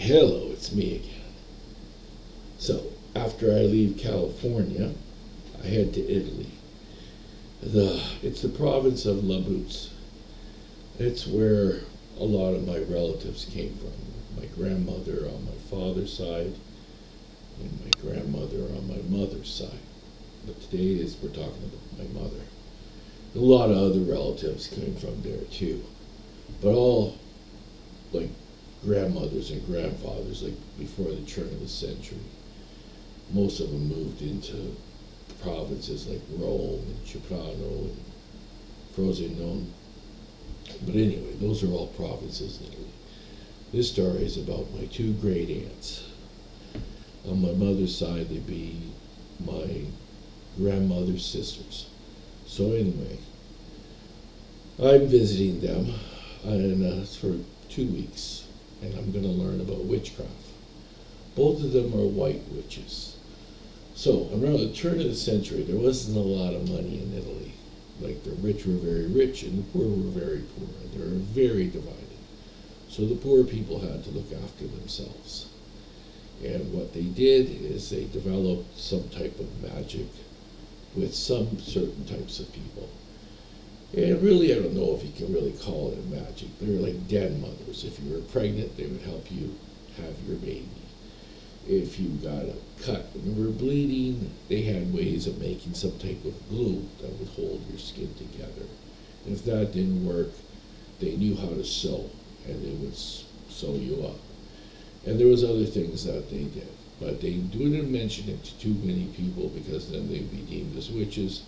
Hello, it's me again. So, after I leave California, I head to Italy. It's the province of Labuz. It's where a lot of my relatives came from. My grandmother on my father's side, and my grandmother on my mother's side. But today we're talking about my mother. A lot of other relatives came from there too. But all like grandmothers and grandfathers, like before the turn of the century. Most of them moved into provinces like Rome and Ciprano and Frosinone. But anyway, those are all provinces in Italy. This story is about my two great aunts. On my mother's side, they'd be my grandmother's sisters. So anyway, I'm visiting them, and it's for 2 weeks, and I'm going to learn about witchcraft. Both of them are white witches. So around the turn of the century, there wasn't a lot of money in Italy. Like the rich were very rich and the poor were very poor. They were very divided. So the poor people had to look after themselves. And what they did is they developed some type of magic with some certain types of people. And really, I don't know if you can really call it magic. They're like den mothers. If you were pregnant, they would help you have your baby. If you got a cut and you were bleeding, they had ways of making some type of glue that would hold your skin together. And if that didn't work, they knew how to sew, and they would sew you up. And there was other things that they did, but they didn't mention it to too many people because then they'd be deemed as witches,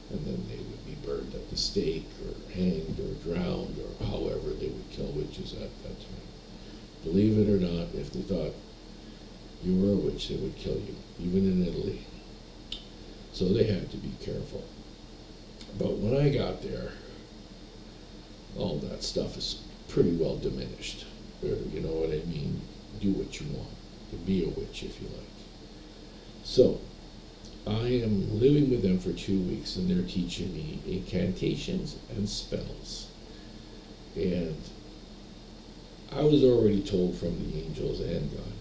and then they would be burned at the stake or hanged or drowned or however they would kill witches at that time. Believe it or not, if they thought you were a witch, they would kill you, even in Italy. So they had to be careful. But when I got there, all that stuff is pretty well diminished. You know what I mean? Do what you want. To be a witch if you like. So, I am living with them for 2 weeks, and they're teaching me incantations and spells. And I was already told from the angels and God,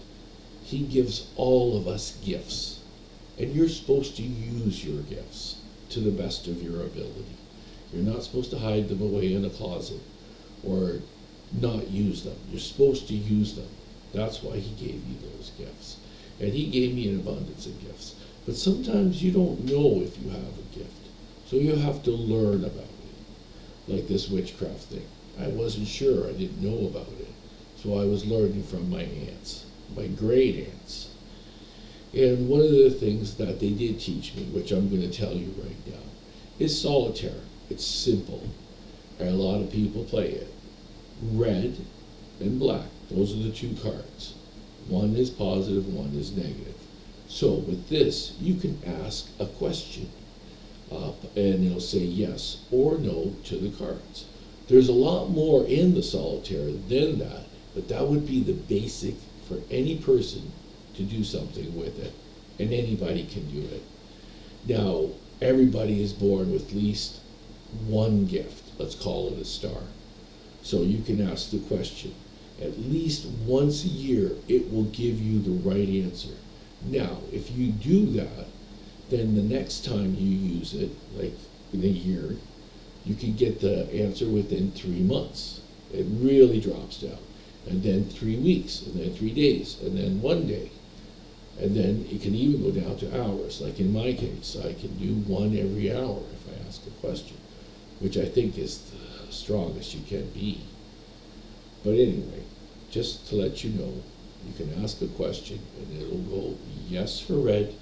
He gives all of us gifts, and you're supposed to use your gifts to the best of your ability. You're not supposed to hide them away in a closet or not use them. You're supposed to use them. That's why He gave you those gifts. And He gave me an abundance of gifts. But sometimes you don't know if you have a gift. So you have to learn about it. Like this witchcraft thing. I wasn't sure. I didn't know about it. So I was learning from my aunts. My great aunts. And one of the things that they did teach me, which I'm going to tell you right now, is solitaire. It's simple. And a lot of people play it. Red and black. Those are the two cards. One is positive, one is negative. So with this, you can ask a question and it'll say yes or no to the cards. There's a lot more in the solitaire than that, but that would be the basic for any person to do something with it, and anybody can do it. Now, everybody is born with at least one gift. Let's call it a star. So you can ask the question. At least once a year, it will give you the right answer. Now, if you do that, then the next time you use it, like in a year, you can get the answer within 3 months. It really drops down. And then 3 weeks, and then 3 days, and then 1 day. And then it can even go down to hours. Like in my case, I can do one every hour if I ask a question, which I think is the strongest you can be. But anyway, just to let you know, you can ask a question and it'll go yes for red,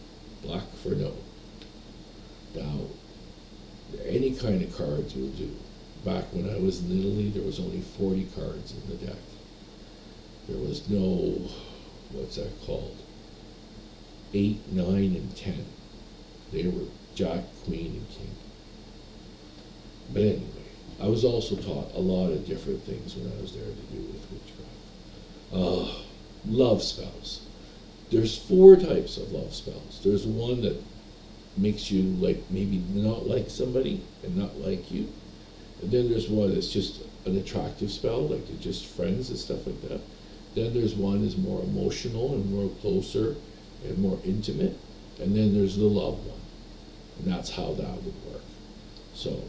black for no. Now, any kind of cards will do. Back when I was in Italy, there was only 40 cards in the deck. There was no, what's that called? 8, 9, and 10. They were Jack, Queen, and King. But anyway, I was also taught a lot of different things when I was there to do with witchcraft. Love spells. There's 4 types of love spells. There's one that makes you like maybe not like somebody and not like you. And then there's one that's just an attractive spell, like they're just friends and stuff like that. Then there's one is more emotional and more closer and more intimate. And then there's the love one. And that's how that would work. So,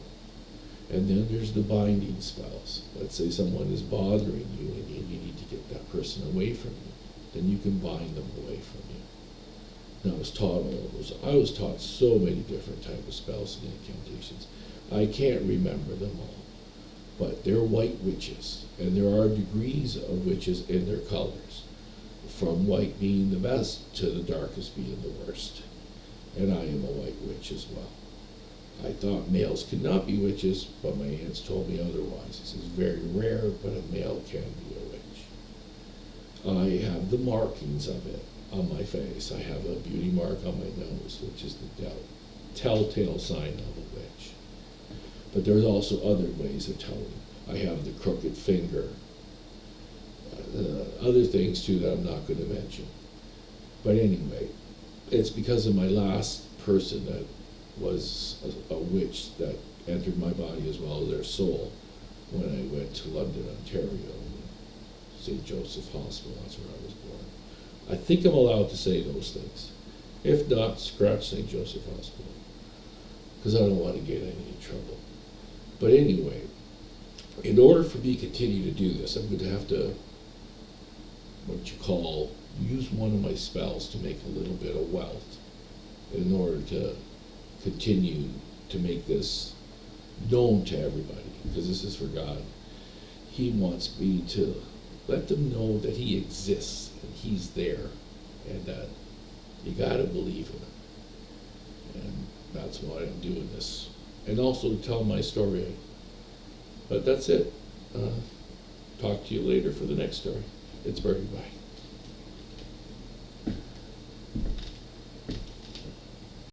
and then there's the binding spells. Let's say someone is bothering you and you need to get that person away from you. Then you can bind them away from you. And I was taught all those. I was taught so many different types of spells and incantations. I can't remember them all. But they're white witches. And there are degrees of witches in their colors. From white being the best to the darkest being the worst. And I am a white witch as well. I thought males could not be witches, but my aunts told me otherwise. This is very rare, but a male can be a witch. I have the markings of it on my face. I have a beauty mark on my nose, which is the telltale sign of a witch. But there's also other ways of telling. I have the crooked finger. Other things too that I'm not going to mention. But anyway, it's because of my last person that was a witch that entered my body as well as their soul when I went to London, Ontario, St. Joseph Hospital. That's where I was born. I think I'm allowed to say those things. If not, scratch St. Joseph Hospital, because I don't want to get in any trouble. But anyway, in order for me to continue to do this, I'm going to have to, use one of my spells to make a little bit of wealth in order to continue to make this known to everybody, because this is for God. He wants me to let them know that He exists and He's there, and that you gotta believe Him. And that's why I'm doing this. And also to tell my story. But that's it. Talk to you later for the next story. It's Birdy. Bye.